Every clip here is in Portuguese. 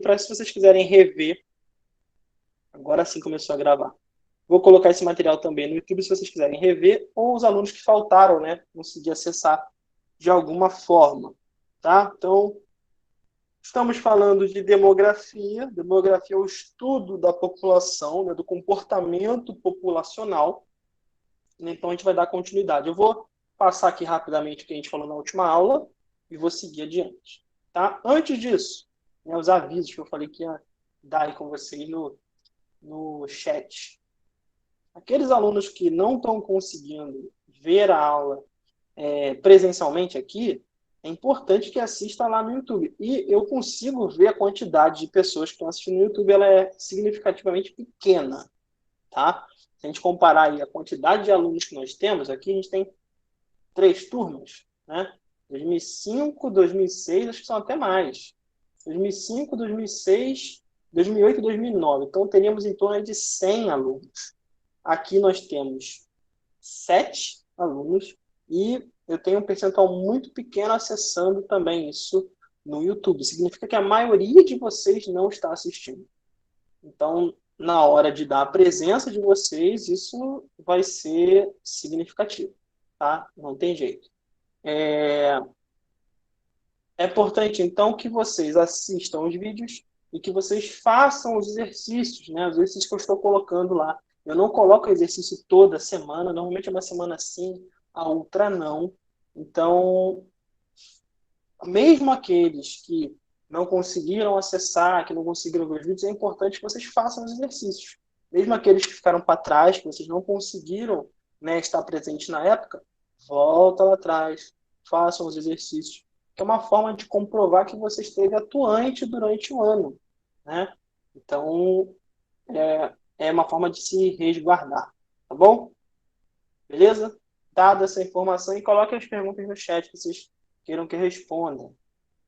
para se vocês quiserem rever. Agora sim começou a gravar. Vou colocar esse material também no YouTube se vocês quiserem rever, ou os alunos que faltaram, né, conseguir acessar de alguma forma, tá? Então, estamos falando de demografia. Demografia é o estudo da população, né, do comportamento populacional. Então, a gente vai dar continuidade. Eu vou passar aqui rapidamente o que a gente falou na última aula e vou seguir adiante. Tá? Antes disso, né, os avisos que eu falei que ia dar aí com vocês no chat. Aqueles alunos que não estão conseguindo ver a aula presencialmente aqui, é importante que assista lá no YouTube. E eu consigo ver a quantidade de pessoas que estão assistindo no YouTube, ela é significativamente pequena. Tá? Se a gente comparar aí a quantidade de alunos que nós temos, aqui a gente tem 3 turmas, né? 2005, 2006, acho que são até mais. 2005, 2006, 2008 e 2009. Então, teríamos em torno de 100 alunos. Aqui nós temos 7 alunos e eu tenho um percentual muito pequeno acessando também isso no YouTube. Significa que a maioria de vocês não está assistindo. Então, na hora de dar a presença de vocês, isso vai ser significativo, tá? Não tem jeito. É importante, então, que vocês assistam os vídeos e que vocês façam os exercícios, né? Os exercícios que eu estou colocando lá. Eu não coloco exercício toda semana, normalmente é uma semana sim, a outra não. Então, mesmo aqueles que não conseguiram acessar, que não conseguiram ver os vídeos, é importante que vocês façam os exercícios. Mesmo aqueles que ficaram para trás, que vocês não conseguiram, né, estar presente na época, volta lá atrás, façam os exercícios, que é uma forma de comprovar que você esteve atuante durante o ano, né? Então, é uma forma de se resguardar, tá bom? Beleza? Dada essa informação, e coloque as perguntas no chat que vocês queiram que eu responda.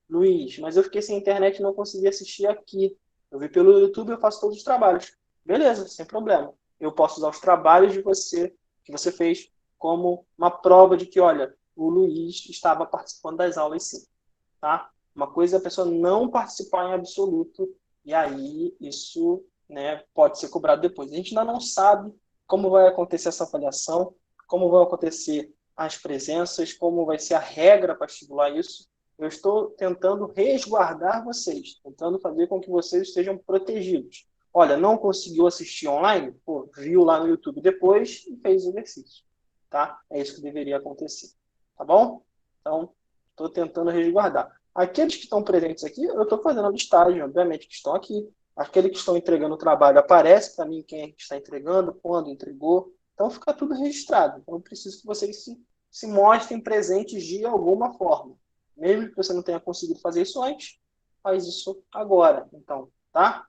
Luiz, mas eu fiquei sem internet e não consegui assistir aqui. Eu vi pelo YouTube, eu faço todos os trabalhos. Beleza, sem problema. Eu posso usar os trabalhos de você, que você fez, como uma prova de que, olha, o Luiz estava participando das aulas sim. Tá? Uma coisa é a pessoa não participar em absoluto, e aí isso, né, pode ser cobrado depois. A gente ainda não sabe como vai acontecer essa avaliação, como vão acontecer as presenças, como vai ser a regra para estimular isso. Eu estou tentando resguardar vocês, tentando fazer com que vocês estejam protegidos. Olha, não conseguiu assistir online? Pô, viu lá no YouTube depois e fez o exercício. Tá? É isso que deveria acontecer. Tá bom? Então, estou tentando resguardar. Aqueles que estão presentes aqui, eu estou fazendo a listagem, obviamente, que estão aqui. Aqueles que estão entregando o trabalho, aparece para mim quem é que está entregando, quando entregou. Então, fica tudo registrado. Então, eu preciso que vocês se mostrem presentes de alguma forma. Mesmo que você não tenha conseguido fazer isso antes, faz isso agora. Então, tá?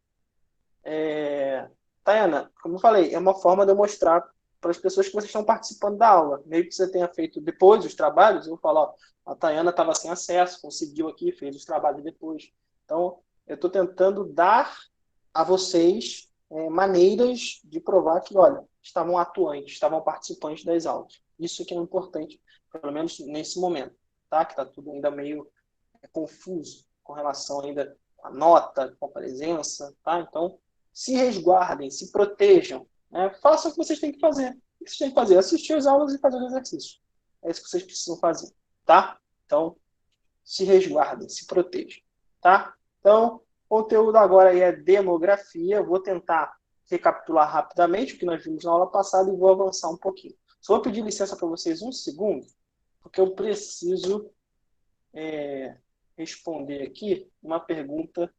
Tayana, como eu falei, é uma forma de eu mostrar para as pessoas que vocês estão participando da aula. Mesmo que você tenha feito depois os trabalhos, eu vou falar, ó, a Tayana estava sem acesso, conseguiu aqui, fez os trabalhos depois. Então, eu estou tentando dar a vocês maneiras de provar que, olha, estavam atuantes, estavam participantes das aulas. Isso que é importante, pelo menos nesse momento, tá? Que está tudo ainda meio confuso com relação ainda à nota, com a presença, tá? Então, se resguardem, se protejam, né? Façam o que vocês têm que fazer. O que vocês têm que fazer? Assistir as aulas e fazer os exercícios. É isso que vocês precisam fazer, tá? Então, se resguardem, se protejam, tá? Então, o conteúdo agora aí é demografia. Eu vou tentar recapitular rapidamente o que nós vimos na aula passada e vou avançar um pouquinho. Só vou pedir licença para vocês um segundo, porque eu preciso responder aqui uma pergunta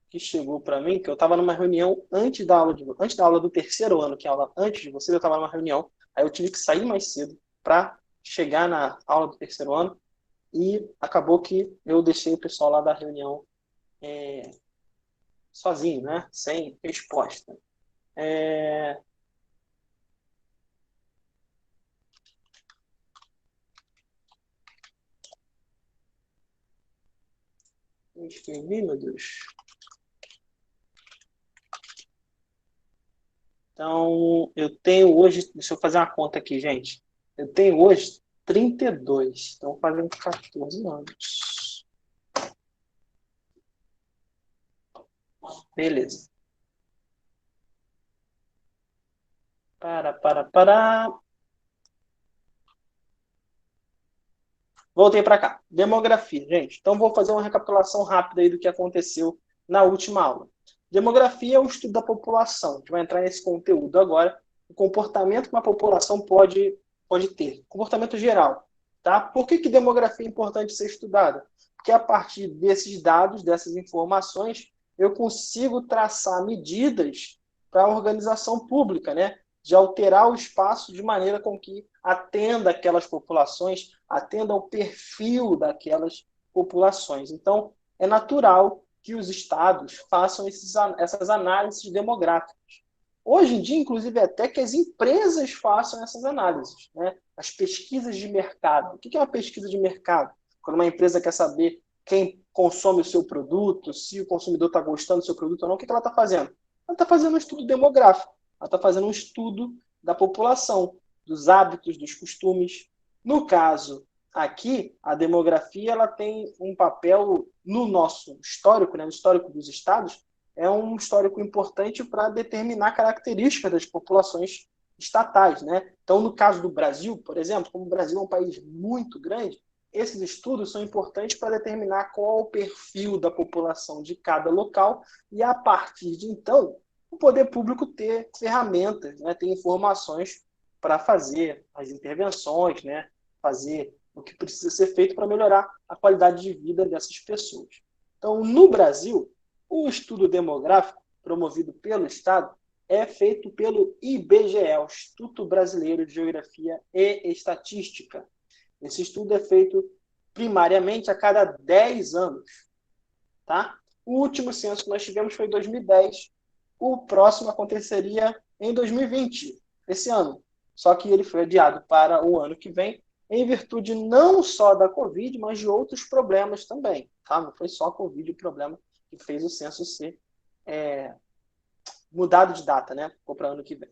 que chegou para mim, que eu estava numa reunião antes da aula do terceiro ano, que é a aula antes de vocês, eu estava numa reunião, aí eu tive que sair mais cedo para chegar na aula do terceiro ano e acabou que eu deixei o pessoal lá da reunião sozinho, né? Sem resposta. Eu escrevi, meu Deus. Então, eu tenho hoje, deixa eu fazer uma conta aqui, gente. Eu tenho hoje 32, então fazendo 14 anos. Beleza. Para. Voltei para cá. Demografia, gente. Então, vou fazer uma recapitulação rápida aí do que aconteceu na última aula. Demografia é o estudo da população. A gente vai entrar nesse conteúdo agora. O comportamento que uma população pode ter. Comportamento geral. Tá? Por que demografia é importante ser estudada? Porque a partir desses dados, dessas informações, eu consigo traçar medidas para a organização pública, né? De alterar o espaço de maneira com que atenda aquelas populações, atenda ao perfil daquelas populações. Então, é natural que os estados façam essas análises demográficas. Hoje em dia, inclusive, até que as empresas façam essas análises, né? As pesquisas de mercado. O que é uma pesquisa de mercado? Quando uma empresa quer saber quem consome o seu produto, se o consumidor está gostando do seu produto ou não, o que ela está fazendo? Ela está fazendo um estudo demográfico, ela está fazendo um estudo da população, dos hábitos, dos costumes. No caso aqui, a demografia ela tem um papel no nosso histórico, né, no histórico dos estados, é um histórico importante para determinar características das populações estatais, né? Então, no caso do Brasil, por exemplo, como o Brasil é um país muito grande, esses estudos são importantes para determinar qual é o perfil da população de cada local e, a partir de então, o poder público ter ferramentas, né, ter informações para fazer as intervenções, né, fazer o que precisa ser feito para melhorar a qualidade de vida dessas pessoas. Então, no Brasil, o estudo demográfico promovido pelo Estado é feito pelo IBGE, o Instituto Brasileiro de Geografia e Estatística. Esse estudo é feito primariamente a cada 10 anos. Tá? O último censo que nós tivemos foi em 2010. O próximo aconteceria em 2020, esse ano. Só que ele foi adiado para o ano que vem, em virtude não só da Covid, mas de outros problemas também. Tá? Não foi só a Covid o problema que fez o censo ser mudado de data, né? Ficou para o ano que vem.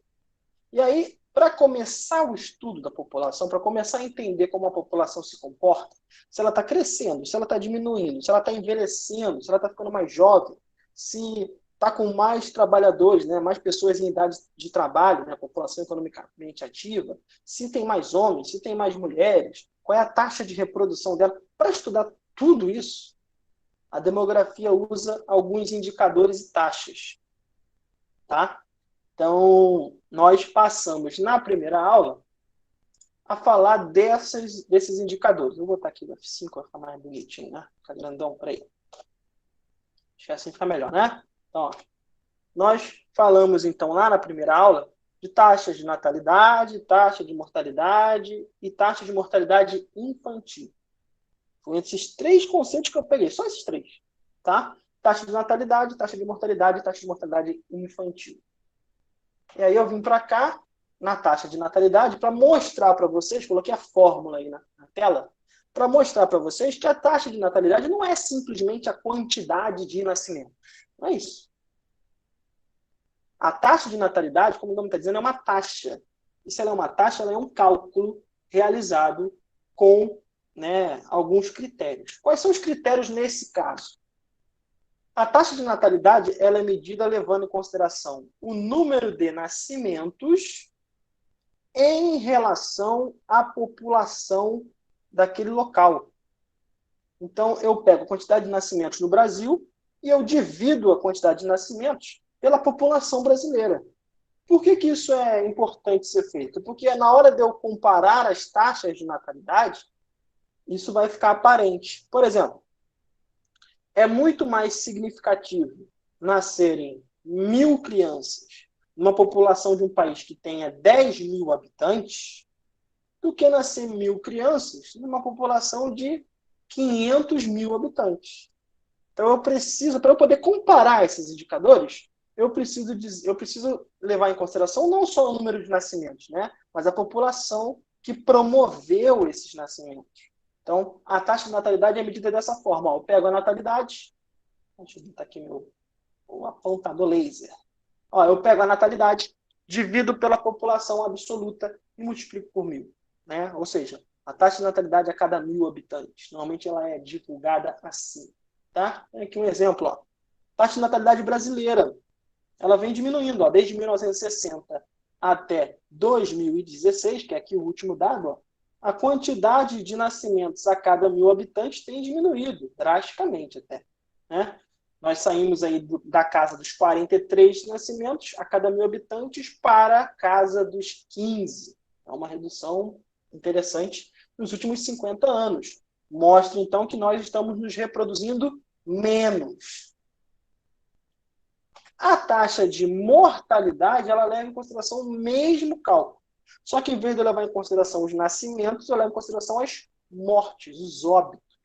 E aí, para começar o estudo da população, para começar a entender como a população se comporta, se ela está crescendo, se ela está diminuindo, se ela está envelhecendo, se ela está ficando mais jovem, se está com mais trabalhadores, né, mais pessoas em idade de trabalho, né, a população economicamente ativa, se tem mais homens, se tem mais mulheres, qual é a taxa de reprodução dela. Para estudar tudo isso, a demografia usa alguns indicadores e taxas. Tá? Então, nós passamos na primeira aula a falar desses indicadores. Vou botar aqui o F5 para ficar mais bonitinho, né? Fica grandão para aí. Acho que assim fica melhor, né? Então, ó, nós falamos, então, lá na primeira aula, de taxas de natalidade, taxa de mortalidade e taxa de mortalidade infantil. Foram esses três conceitos que eu peguei, só esses três. Tá? Taxa de natalidade, taxa de mortalidade e taxa de mortalidade infantil. E aí eu vim para cá, na taxa de natalidade, para mostrar para vocês, coloquei a fórmula aí na tela, para mostrar para vocês que a taxa de natalidade não é simplesmente a quantidade de nascimentos. Não é isso. A taxa de natalidade, como o nome está dizendo, é uma taxa. E se ela é uma taxa, ela é um cálculo realizado com, né, alguns critérios. Quais são os critérios nesse caso? A taxa de natalidade ela é medida levando em consideração o número de nascimentos em relação à população daquele local. Então, eu pego a quantidade de nascimentos no Brasil e eu divido a quantidade de nascimentos pela população brasileira. Por que isso é importante ser feito? Porque na hora de eu comparar as taxas de natalidade, isso vai ficar aparente. Por exemplo, é muito mais significativo nascerem 1.000 crianças numa população de um país que tenha 10 mil habitantes do que nascer 1.000 crianças numa população de 500 mil habitantes. Então, eu preciso, para eu poder comparar esses indicadores, eu preciso levar em consideração não só o número de nascimentos, né, mas a população que promoveu esses nascimentos. Então, a taxa de natalidade é medida dessa forma. Ó, eu pego a natalidade, deixa eu botar aqui o apontador laser. Ó, eu pego a natalidade, divido pela população absoluta e multiplico por 1.000. Né? Ou seja, a taxa de natalidade a cada 1.000 habitantes. Normalmente ela é divulgada assim. Tá? Aqui um exemplo. Ó. Taxa de natalidade brasileira, ela vem diminuindo, ó, desde 1960 até 2016, que é aqui o último dado, ó, a quantidade de nascimentos a cada 1.000 habitantes tem diminuído, drasticamente até. Né? Nós saímos aí da casa dos 43 nascimentos a cada 1.000 habitantes para a casa dos 15. É uma redução interessante nos últimos 50 anos. Mostra, então, que nós estamos nos reproduzindo menos. A taxa de mortalidade, ela leva em consideração o mesmo cálculo. Só que, em vez de levar em consideração os nascimentos, eu levo em consideração as mortes, os óbitos.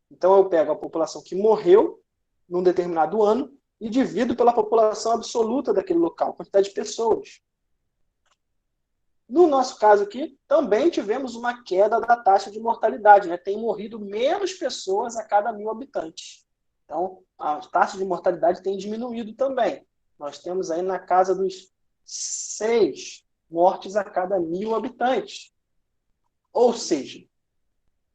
Então, eu pego a população que morreu num determinado ano e divido pela população absoluta daquele local, quantidade de pessoas. No nosso caso aqui, também tivemos uma queda da taxa de mortalidade, né? Tem morrido menos pessoas a cada 1.000 habitantes. Então, a taxa de mortalidade tem diminuído também. Nós temos aí na casa dos 6 mortes a cada 1.000 habitantes. Ou seja,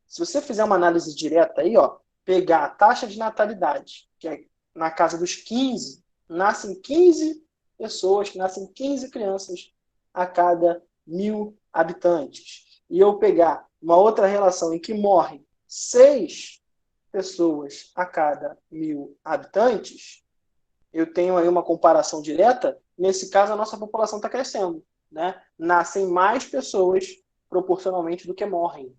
se você fizer uma análise direta aí, ó, pegar a taxa de natalidade, que é na casa dos 15, nascem 15 pessoas, nascem 15 crianças a cada 1.000 habitantes. E eu pegar uma outra relação em que morrem 6 pessoas a cada 1.000 habitantes, eu tenho aí uma comparação direta. Nesse caso, a nossa população está crescendo. Né? Nascem mais pessoas proporcionalmente do que morrem.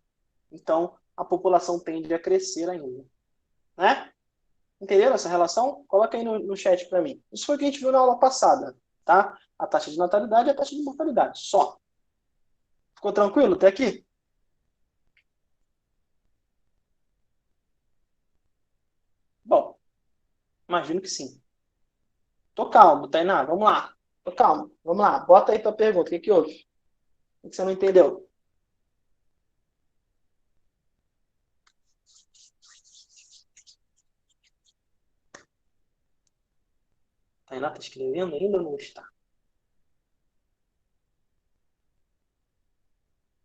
Então, a população tende a crescer ainda. Né? Entenderam essa relação? Coloca aí no chat para mim. Isso foi o que a gente viu na aula passada. Tá? A taxa de natalidade e a taxa de mortalidade. Só. Ficou tranquilo até aqui? Bom, imagino que sim. Tô calmo, Tainá. Vamos lá. Tô calmo. Vamos lá. Bota aí tua pergunta. O que houve? O que você não entendeu? Tainá está escrevendo ainda ou não está?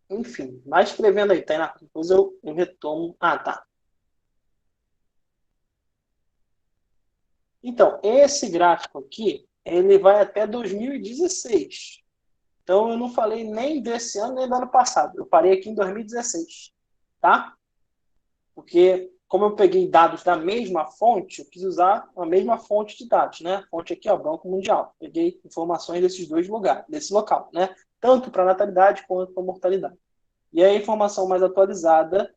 Enfim, vai escrevendo aí, Tainá. Depois eu retomo. Ah, tá. Então, esse gráfico aqui, ele vai até 2016. Então, eu não falei nem desse ano, nem do ano passado. Eu parei aqui em 2016. Tá? Porque, como eu peguei dados da mesma fonte, eu quis usar a mesma fonte de dados, né? Fonte aqui, ó, Banco Mundial. Peguei informações desses dois lugares, desse local, né? Tanto para natalidade quanto para mortalidade. E a informação mais atualizada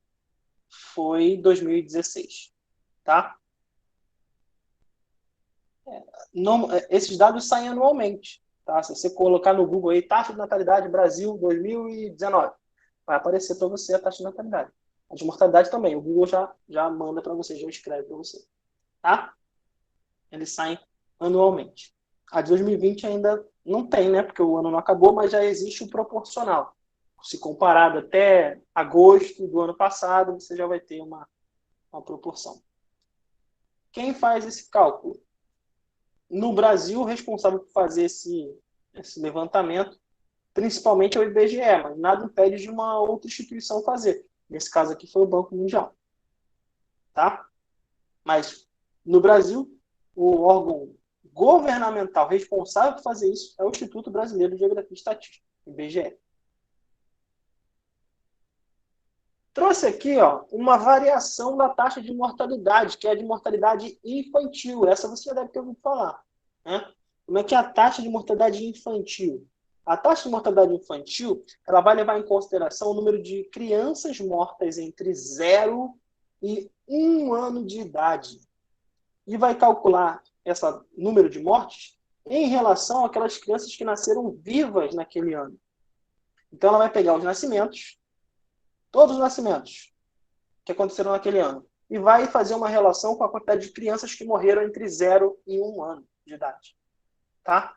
foi 2016, tá? Não, esses dados saem anualmente, tá? Se você colocar no Google aí, taxa de natalidade Brasil 2019, vai aparecer para você a taxa de natalidade. A de mortalidade também, o Google já manda para você, já escreve para você, tá? Eles saem anualmente. A de 2020 ainda não tem, né? Porque o ano não acabou, mas já existe o proporcional. Se comparado até agosto do ano passado, você já vai ter uma proporção. Quem faz esse cálculo? No Brasil, o responsável por fazer esse levantamento, principalmente é o IBGE, mas nada impede de uma outra instituição fazer. Nesse caso aqui foi o Banco Mundial. Tá? Mas, no Brasil, o órgão governamental responsável por fazer isso é o Instituto Brasileiro de Geografia e Estatística, IBGE. Trouxe aqui, ó, uma variação da taxa de mortalidade, que é a de mortalidade infantil. Essa você já deve ter ouvido falar. Né? Como é que é a taxa de mortalidade infantil? A taxa de mortalidade infantil ela vai levar em consideração o número de crianças mortas entre 0 e 1 ano de idade. E vai calcular esse número de mortes em relação àquelas crianças que nasceram vivas naquele ano. Então, ela vai pegar os nascimentos, todos os nascimentos que aconteceram naquele ano, e vai fazer uma relação com a quantidade de crianças que morreram entre 0 e 1 ano de idade. Tá?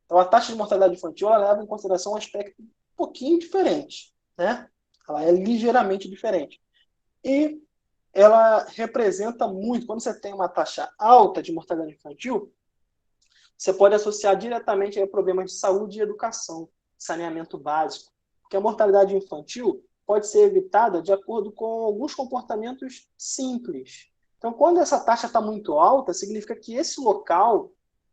Então, a taxa de mortalidade infantil ela leva em consideração um aspecto um pouquinho diferente. Né? Ela é ligeiramente diferente. E ela representa muito, quando você tem uma taxa alta de mortalidade infantil, você pode associar diretamente a problemas de saúde e educação, saneamento básico. Porque a mortalidade infantil pode ser evitada de acordo com alguns comportamentos simples. Então, quando essa taxa está muito alta, significa que esse local,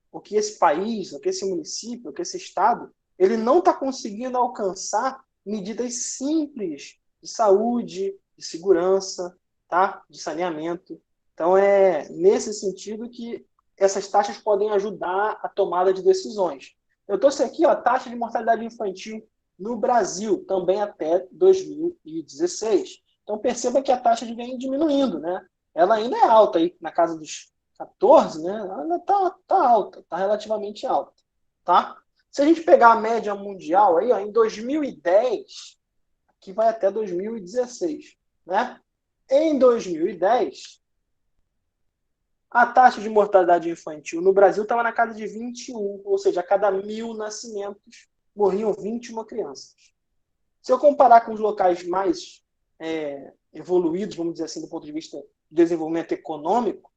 ou que esse país, ou que esse município, ou que esse estado, ele não está conseguindo alcançar medidas simples de saúde, de segurança, tá? De saneamento. Então, é nesse sentido que essas taxas podem ajudar a tomada de decisões. Eu trouxe aqui a taxa de mortalidade infantil no Brasil, também até 2016. Então, perceba que a taxa vem diminuindo, né? Ela ainda é alta, aí, na casa dos 14, né? Ela ainda tá alta, está relativamente alta. Tá? Se a gente pegar a média mundial, aí, ó, em 2010, que vai até 2016, né? Em 2010, a taxa de mortalidade infantil no Brasil estava na casa de 21, ou seja, a cada 1.000 nascimentos morriam 21 crianças. Se eu comparar com os locais mais evoluídos, vamos dizer assim, do ponto de vista do desenvolvimento econômico,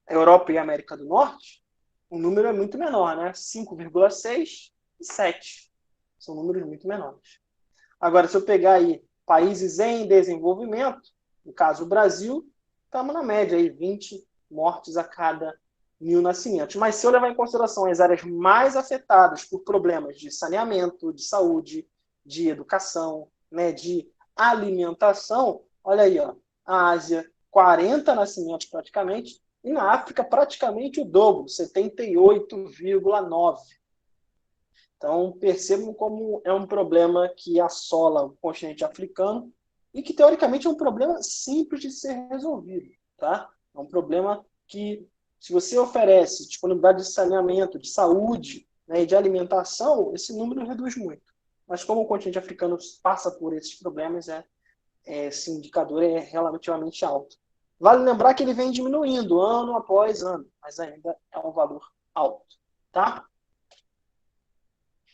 Europa e América do Norte, o número é muito menor, né? 5,6 e 7. São números muito menores. Agora, se eu pegar aí países em desenvolvimento, no caso o Brasil, estamos na média aí 20 mortes a cada 1.000 nascimentos. Mas se eu levar em consideração as áreas mais afetadas por problemas de saneamento, de saúde, de educação, né, de alimentação, olha aí, ó, a Ásia, 40 nascimentos praticamente, e na África praticamente o dobro, 78,9. Então, percebam como é um problema que assola o continente africano e que, teoricamente, é um problema simples de ser resolvido. Tá? É um problema que, se você oferece disponibilidade de saneamento, de saúde, né, e de alimentação, esse número reduz muito. Mas como o continente africano passa por esses problemas, esse indicador é relativamente alto. Vale lembrar que ele vem diminuindo ano após ano, mas ainda é um valor alto. Tá?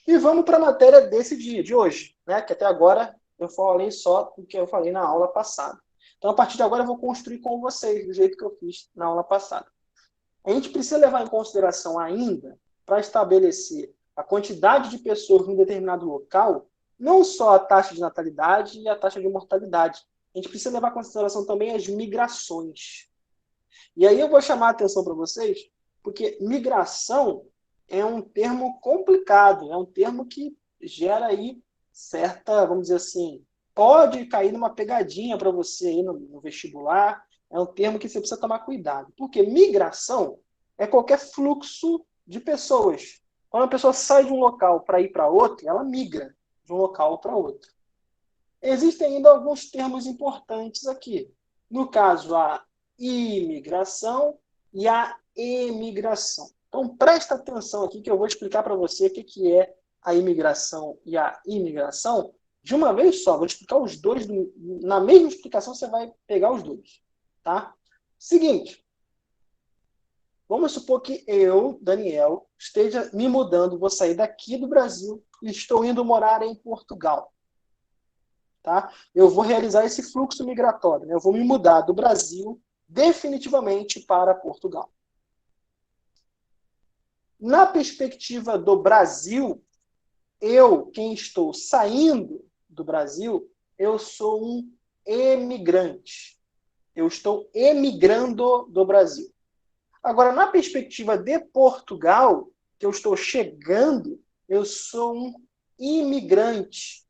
E vamos para a matéria desse dia, de hoje, né? Que até agora eu falei só do que eu falei na aula passada. Então, a partir de agora, eu vou construir com vocês, do jeito que eu fiz na aula passada. A gente precisa levar em consideração ainda, para estabelecer a quantidade de pessoas em um determinado local, não só a taxa de natalidade e a taxa de mortalidade. A gente precisa levar em consideração também as migrações. E aí eu vou chamar a atenção para vocês, porque migração é um termo complicado, é um termo que gera aí certa, vamos dizer assim, pode cair numa pegadinha para você aí no vestibular, é um termo que você precisa tomar cuidado. Porque migração é qualquer fluxo de pessoas. Quando a pessoa sai de um local para ir para outro, ela migra de um local para outro. Existem ainda alguns termos importantes aqui. No caso, a imigração e a emigração. Então, presta atenção aqui que eu vou explicar para você o que é a imigração e a imigração de uma vez só. Vou explicar os dois. Na mesma explicação, você vai pegar os dois. Tá? Seguinte. Vamos supor que eu, Daniel, esteja me mudando, vou sair daqui do Brasil e estou indo morar em Portugal. Tá? Eu vou realizar esse fluxo migratório. Né? Eu vou me mudar do Brasil definitivamente para Portugal. Na perspectiva do Brasil, eu, quem estou saindo do Brasil, eu sou um emigrante. Eu estou emigrando do Brasil. Agora, na perspectiva de Portugal, que eu estou chegando, eu sou um imigrante.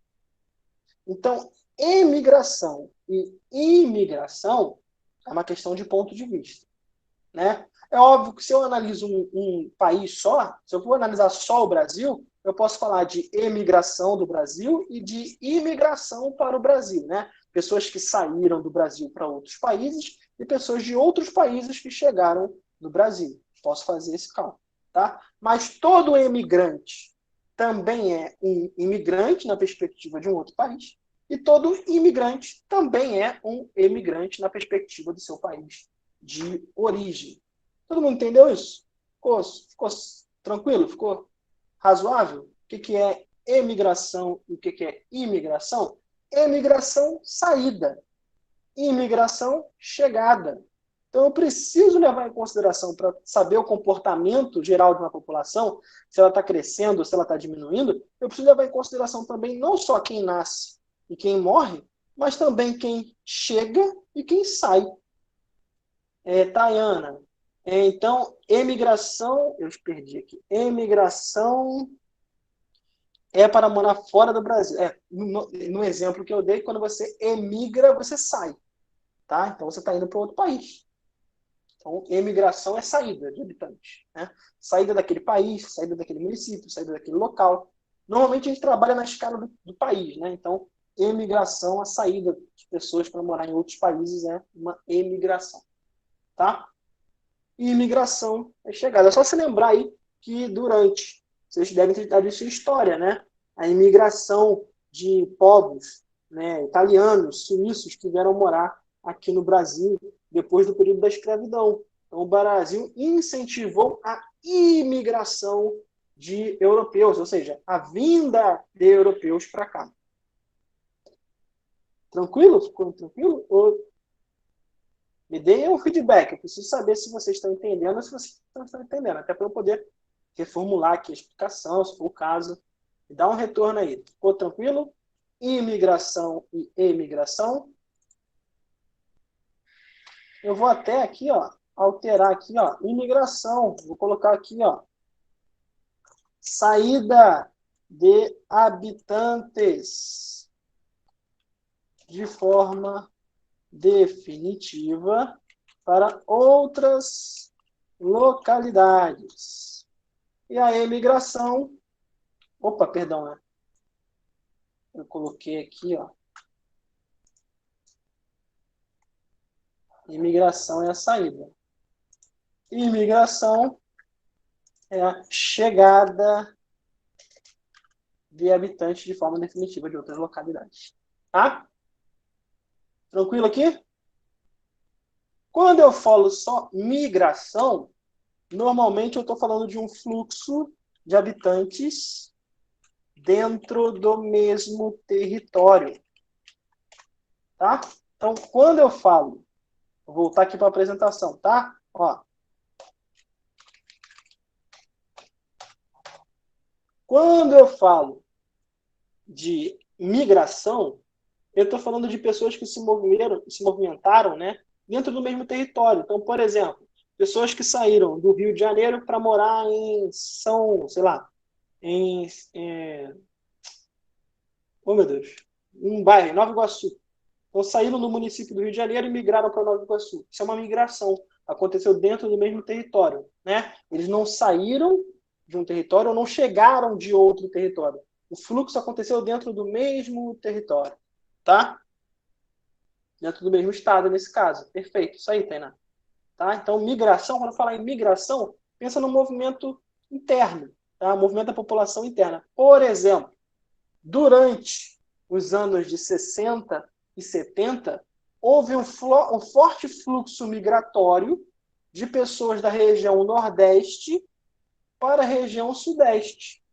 Então, emigração e imigração é uma questão de ponto de vista. Né? É óbvio que se eu analiso um país só, se eu for analisar só o Brasil, eu posso falar de emigração do Brasil e de imigração para o Brasil. Né? Pessoas que saíram do Brasil para outros países e pessoas de outros países que chegaram no Brasil. Posso fazer esse cálculo. Tá? Mas todo imigrante também é um imigrante na perspectiva de um outro país, e todo imigrante também é um emigrante na perspectiva do seu país de origem. Todo mundo entendeu isso? Ficou tranquilo? Ficou razoável? O que é emigração e o que é imigração? Emigração, saída. Imigração, chegada. Então, eu preciso levar em consideração para saber o comportamento geral de uma população, se ela está crescendo, se ela está diminuindo, eu preciso levar em consideração também não só quem nasce e quem morre, mas também quem chega e quem sai. Tayana. Então, emigração, eu perdi aqui. Emigração é para morar fora do Brasil. No exemplo que eu dei, quando você emigra, você sai, tá? Então você está indo para outro país. Então, emigração é saída de habitantes, né? Saída daquele país, saída daquele município, saída daquele local. Normalmente a gente trabalha na escala do país, né? Então, emigração, a saída de pessoas para morar em outros países é uma emigração, tá? E imigração é chegada. É só se lembrar aí que vocês devem ter dado isso em história, né? A imigração de povos, né, italianos, suíços, que vieram morar aqui no Brasil depois do período da escravidão. Então, o Brasil incentivou a imigração de europeus, ou seja, a vinda de europeus para cá. Tranquilo? Ficou tranquilo? Ou me deem um feedback. Eu preciso saber se vocês estão entendendo ou se vocês não estão entendendo. Até para eu poder reformular aqui a explicação, se for o caso. Me dá um retorno aí. Ficou tranquilo? Imigração e emigração. Eu vou até aqui, ó, alterar aqui, ó, imigração. Vou colocar aqui, ó, saída de habitantes de forma definitiva para outras localidades. E a emigração, opa, perdão, né? Eu coloquei aqui, ó. Imigração é a saída. Imigração é a chegada de habitantes de forma definitiva de outras localidades. Tá? Tranquilo aqui? Quando eu falo só migração, normalmente eu estou falando de um fluxo de habitantes dentro do mesmo território. Tá? Então, quando eu falo, vou voltar aqui para a apresentação, tá? Ó, quando eu falo de migração, eu estou falando de pessoas que se movimentaram, né, dentro do mesmo território. Então, por exemplo, pessoas que saíram do Rio de Janeiro para morar em sei lá, em, oh meu Deus, um bairro, em Nova Iguaçu. Então, saíram do município do Rio de Janeiro e migraram para Nova Iguaçu. Isso é uma migração. Aconteceu dentro do mesmo território, né? Eles não saíram de um território ou não chegaram de outro território. O fluxo aconteceu dentro do mesmo território, tá? Dentro do mesmo estado, nesse caso. Perfeito, isso aí, Tainá. Tá? Então, migração, quando eu falar em migração, pensa no movimento interno, tá? Movimento da população interna. Por exemplo, durante os anos de 60 e 70, houve um forte fluxo migratório de pessoas da região Nordeste para a região Sudeste.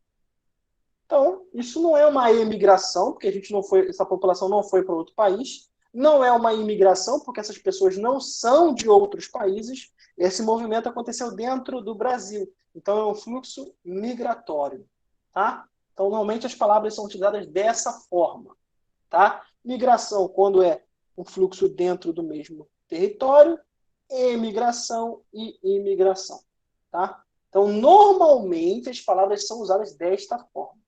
Então, isso não é uma emigração, porque essa população não foi para outro país, não é uma imigração, porque essas pessoas não são de outros países. Esse movimento aconteceu dentro do Brasil. Então, é um fluxo migratório. Tá? Então, normalmente as palavras são utilizadas dessa forma. Tá? Migração, quando é um fluxo dentro do mesmo território, emigração e imigração. Tá? Então, normalmente as palavras são usadas desta forma.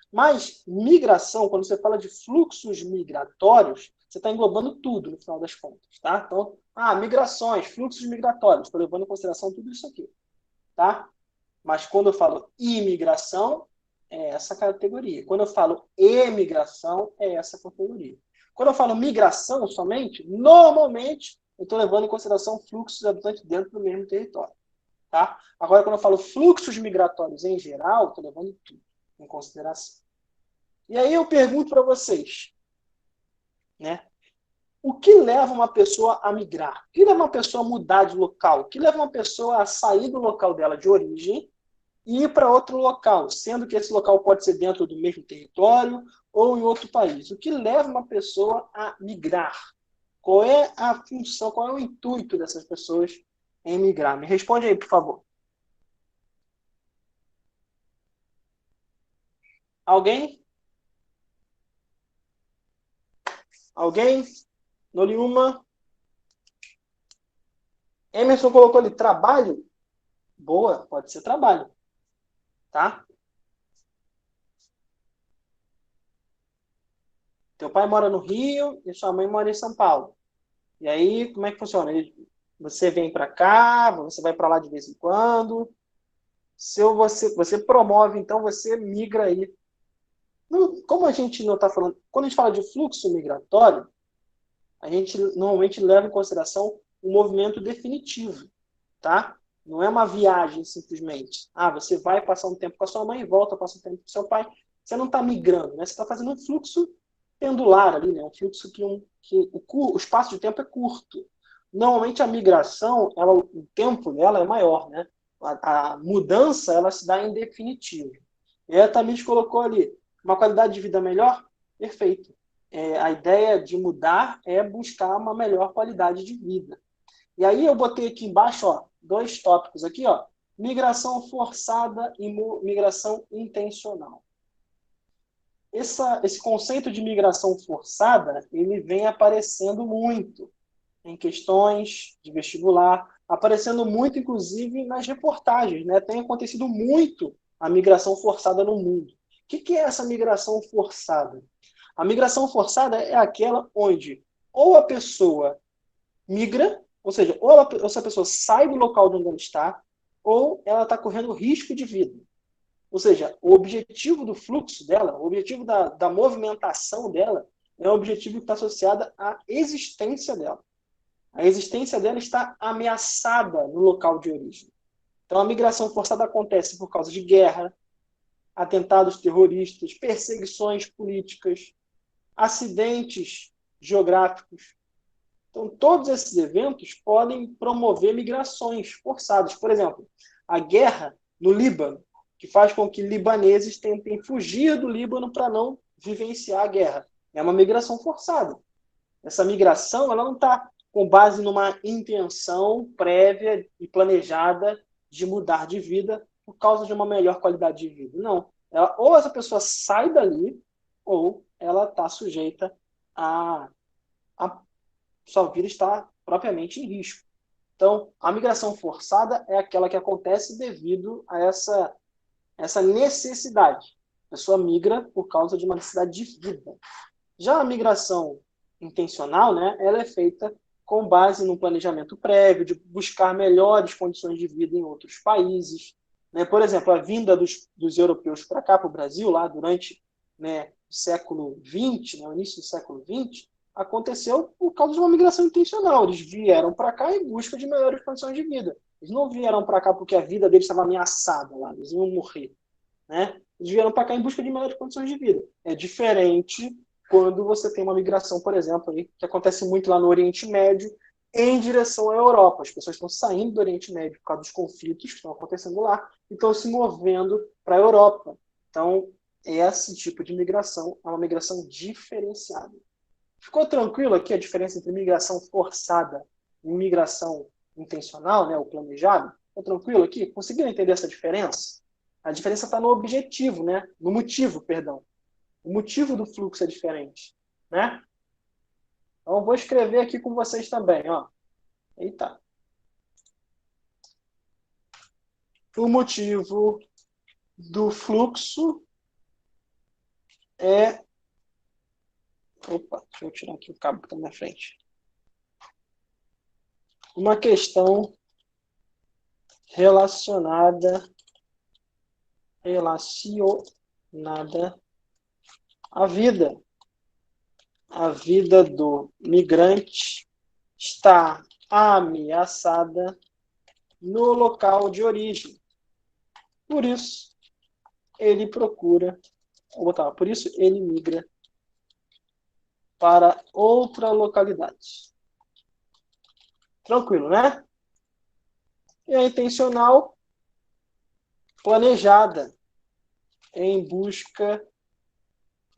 Mas migração, quando você fala de fluxos migratórios, você está englobando tudo no final das contas, tá? Então, migrações, fluxos migratórios, estou levando em consideração tudo isso aqui, tá? Mas quando eu falo imigração, é essa categoria. Quando eu falo emigração, é essa categoria. Quando eu falo migração somente, normalmente eu estou levando em consideração fluxos de habitantes dentro do mesmo território, tá? Agora, quando eu falo fluxos migratórios em geral, estou levando tudo em consideração. E aí eu pergunto para vocês, né? O que leva uma pessoa a migrar? O que leva uma pessoa a mudar de local? O que leva uma pessoa a sair do local dela de origem e ir para outro local, sendo que esse local pode ser dentro do mesmo território ou em outro país? O que leva uma pessoa a migrar? Qual é a função, qual é o intuito dessas pessoas em migrar? Me responde aí, por favor. Alguém? Alguém? Noliuma? Emerson colocou ali, trabalho? Boa, pode ser trabalho, tá? Teu pai mora no Rio e sua mãe mora em São Paulo. E aí, como é que funciona? Você vem para cá, você vai para lá de vez em quando. Você promove, então você migra aí. Como a gente não está falando, quando a gente fala de fluxo migratório, a gente normalmente leva em consideração um movimento definitivo, tá? Não é uma viagem simplesmente. Ah, você vai passar um tempo com a sua mãe e volta, passa um tempo com o seu pai. Você não está migrando, né? Você está fazendo um fluxo pendular ali, né? Um fluxo o espaço de tempo é curto. Normalmente a migração, o tempo dela é maior, né? A mudança ela se dá em definitivo. E a Tamires colocou ali uma qualidade de vida melhor, perfeito. A ideia de mudar é buscar uma melhor qualidade de vida. E aí eu botei aqui embaixo, ó, dois tópicos aqui, ó, migração forçada e migração intencional. Esse conceito de migração forçada, ele vem aparecendo muito em questões de vestibular, aparecendo muito, inclusive, nas reportagens, né? Tem acontecido muito a migração forçada no mundo. O que é essa migração forçada? A migração forçada é aquela onde ou a pessoa migra, ou seja, ou essa pessoa sai do local de onde ela está, ou ela está correndo risco de vida. Ou seja, o objetivo do fluxo dela, o objetivo da movimentação dela, é um objetivo que está associado à existência dela. A existência dela está ameaçada no local de origem. Então, a migração forçada acontece por causa de guerra, atentados terroristas, perseguições políticas, acidentes geográficos. Então, todos esses eventos podem promover migrações forçadas. Por exemplo, a guerra no Líbano, que faz com que libaneses tentem fugir do Líbano para não vivenciar a guerra. É uma migração forçada. Essa migração ela não está com base numa intenção prévia e planejada de mudar de vida por causa de uma melhor qualidade de vida. Não. Ou essa pessoa sai dali, ou ela está sujeita a sua vida está propriamente em risco. Então, a migração forçada é aquela que acontece devido a essa necessidade. A pessoa migra por causa de uma necessidade de vida. Já a migração intencional, né, ela é feita com base no planejamento prévio, de buscar melhores condições de vida em outros países. Né? Por exemplo, a vinda dos europeus para cá, para o Brasil, lá durante, né, o século XX, né, o início do século XX, aconteceu por causa de uma migração intencional. Eles vieram para cá em busca de melhores condições de vida. Eles não vieram para cá porque a vida deles estava ameaçada lá, eles iam morrer. Né? Eles vieram para cá em busca de melhores condições de vida. É diferente quando você tem uma migração, por exemplo, aí, que acontece muito lá no Oriente Médio, em direção à Europa. As pessoas estão saindo do Oriente Médio por causa dos conflitos que estão acontecendo lá e estão se movendo para a Europa. Então, esse tipo de migração é uma migração diferenciada. Ficou tranquilo aqui a diferença entre migração forçada e migração intencional, né, o planejado? Ficou tranquilo aqui? Conseguiram entender essa diferença? A diferença está no objetivo, né? No motivo, perdão. O motivo do fluxo é diferente, né? Então, vou escrever aqui com vocês também, ó. Eita. O motivo do fluxo é... Opa, deixa eu tirar aqui o cabo que está na minha frente. Uma questão relacionada à vida. A vida do migrante está ameaçada no local de origem. Por isso, ele procura, por isso ele migra para outra localidade. Tranquilo, né? E a intencional, planejada, em busca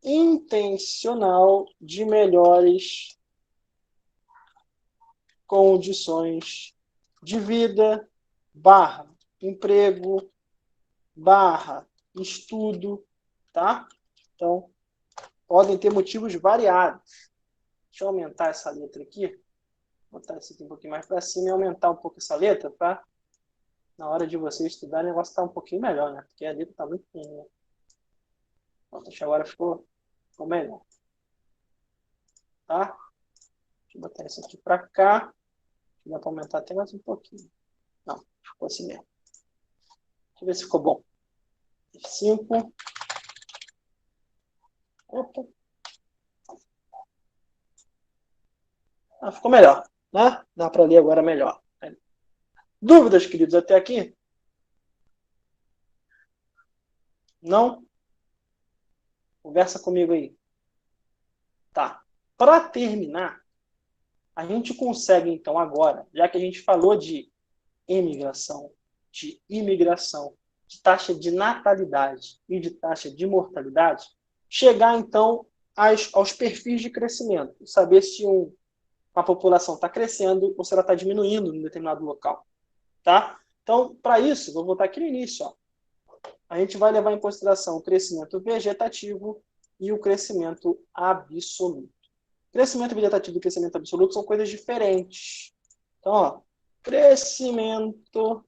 intencional de melhores condições de vida, emprego, estudo, tá? Então, podem ter motivos variados. Deixa eu aumentar essa letra aqui. Vou botar isso aqui um pouquinho mais para cima e aumentar um pouco essa letra para, na hora de você estudar, o negócio estar um pouquinho melhor, né? Porque a letra está muito pequena. Pronto, acho que agora ficou melhor. Tá? Deixa eu botar isso aqui para cá. Dá para aumentar até mais um pouquinho. Não, ficou assim mesmo. Deixa eu ver se ficou bom. 5. Opa. Ah, ficou melhor, né? Dá para ler agora melhor. Dúvidas, queridos, até aqui? Não? Conversa comigo aí. Tá. Para terminar, a gente consegue, então, agora, já que a gente falou de emigração, de imigração, de taxa de natalidade e de taxa de mortalidade, chegar, então, aos perfis de crescimento. Saber se uma população está crescendo ou se ela está diminuindo em determinado local. Tá? Então, para isso, vou voltar aqui no início. Ó. A gente vai levar em consideração o crescimento vegetativo e o crescimento absoluto. Crescimento vegetativo e crescimento absoluto são coisas diferentes. Então, ó, crescimento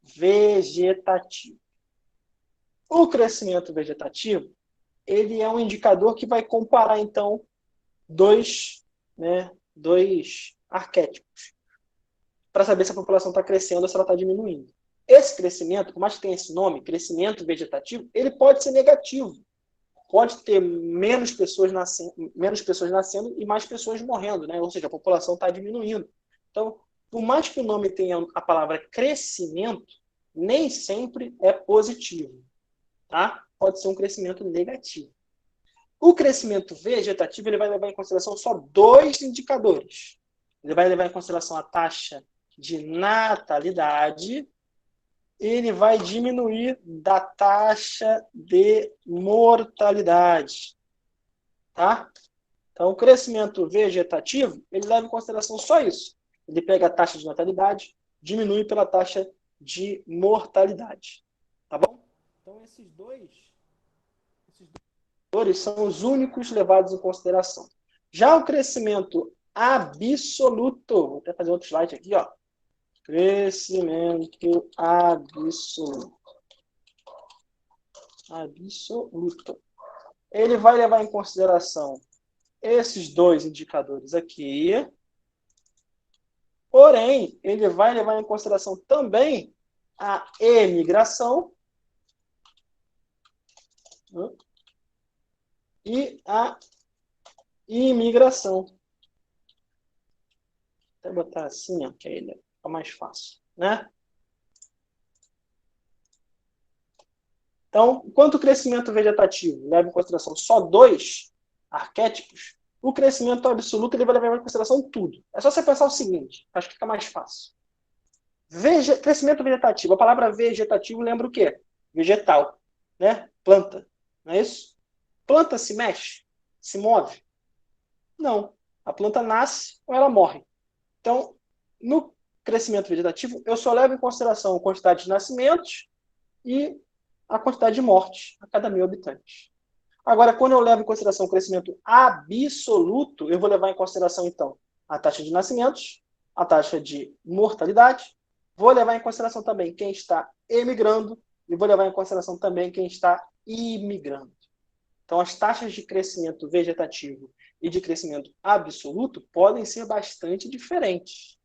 vegetativo. O crescimento vegetativo, ele é um indicador que vai comparar, então, dois arquétipos, para saber se a população está crescendo ou se ela está diminuindo. Esse crescimento, por mais que tenha esse nome, crescimento vegetativo, ele pode ser negativo. Pode ter menos pessoas nascendo e mais pessoas morrendo, né? Ou seja, a população está diminuindo. Então, por mais que o nome tenha a palavra crescimento, nem sempre é positivo. Tá? Pode ser um crescimento negativo. O crescimento vegetativo ele vai levar em consideração só dois indicadores. Ele vai levar em consideração a taxa de natalidade e ele vai diminuir da taxa de mortalidade. Tá? Então, o crescimento vegetativo, ele leva em consideração só isso. Ele pega a taxa de natalidade, diminui pela taxa de mortalidade. Tá bom? Então, esses dois indicadores são os únicos levados em consideração. Já o crescimento absoluto, vou até fazer outro slide aqui, ó. Crescimento absoluto. Absoluto. Ele vai levar em consideração esses dois indicadores aqui, porém, ele vai levar em consideração também a emigração e a imigração. Vou botar assim, ó, que aí fica mais fácil, né? Então, enquanto o crescimento vegetativo leva em consideração só dois arquétipos, o crescimento absoluto ele vai levar em consideração tudo. É só você pensar o seguinte, acho que fica mais fácil. Crescimento vegetativo. A palavra vegetativo lembra o quê? Vegetal, né? Planta, não é isso? Planta se mexe? Se move? Não. A planta nasce ou ela morre. Então, no crescimento vegetativo, eu só levo em consideração a quantidade de nascimentos e a quantidade de mortes a cada 1.000 habitantes. Agora, quando eu levo em consideração o crescimento absoluto, eu vou levar em consideração, então, a taxa de nascimentos, a taxa de mortalidade, vou levar em consideração também quem está emigrando e vou levar em consideração também quem está imigrando. Então, as taxas de crescimento vegetativo e de crescimento absoluto podem ser bastante diferentes.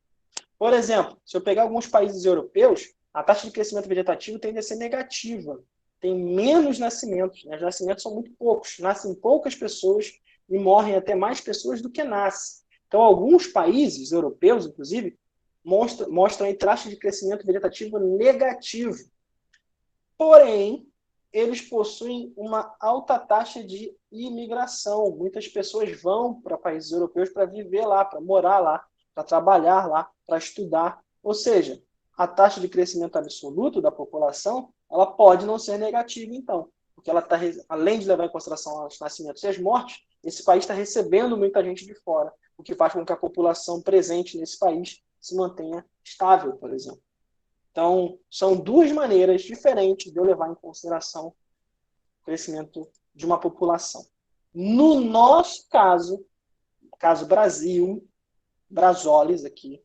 Por exemplo, se eu pegar alguns países europeus, a taxa de crescimento vegetativo tende a ser negativa. Tem menos nascimentos. Né? Os nascimentos são muito poucos. Nascem poucas pessoas e morrem até mais pessoas do que nascem. Então, alguns países europeus, inclusive, mostram aí taxa de crescimento vegetativo negativo. Porém, eles possuem uma alta taxa de imigração. Muitas pessoas vão para países europeus para viver lá, para morar lá, para trabalhar lá, para estudar. Ou seja, a taxa de crescimento absoluto da população ela pode não ser negativa, então. Porque ela está, além de levar em consideração os nascimentos e as mortes, esse país está recebendo muita gente de fora, o que faz com que a população presente nesse país se mantenha estável, por exemplo. Então, são duas maneiras diferentes de eu levar em consideração o crescimento de uma população. No nosso caso Brasil, Brasolis aqui.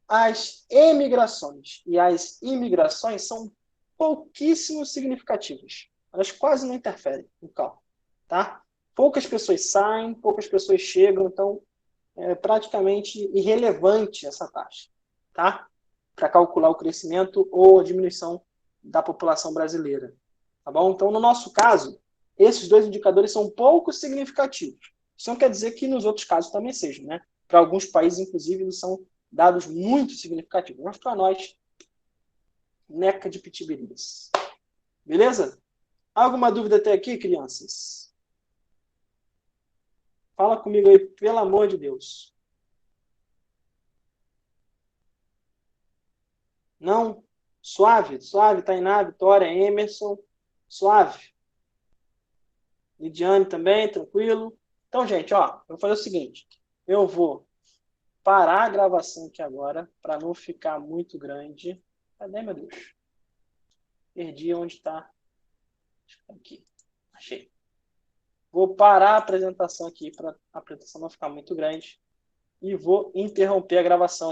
As emigrações e as imigrações são pouquíssimo significativas. Elas quase não interferem no cálculo, tá? Poucas pessoas saem, poucas pessoas chegam, então é praticamente irrelevante essa taxa, tá? Para calcular o crescimento ou a diminuição da população brasileira, tá bom? Então, no nosso caso, esses dois indicadores são pouco significativos. Isso não quer dizer que nos outros casos também sejam, né? Para alguns países, inclusive, eles são dados muito significativos. Mas para nós, neca de pitibiritas. Beleza? Alguma dúvida até aqui, crianças? Fala comigo aí, pelo amor de Deus. Não? Suave? Suave, Tainá, Vitória, Emerson. Suave. Lidiane também, tranquilo. Então, gente, ó, eu vou fazer o seguinte. Eu vou parar a gravação aqui agora, para não ficar muito grande. Cadê, meu Deus? Perdi onde está. Aqui. Achei. Vou parar a apresentação aqui, para a apresentação não ficar muito grande. E vou interromper a gravação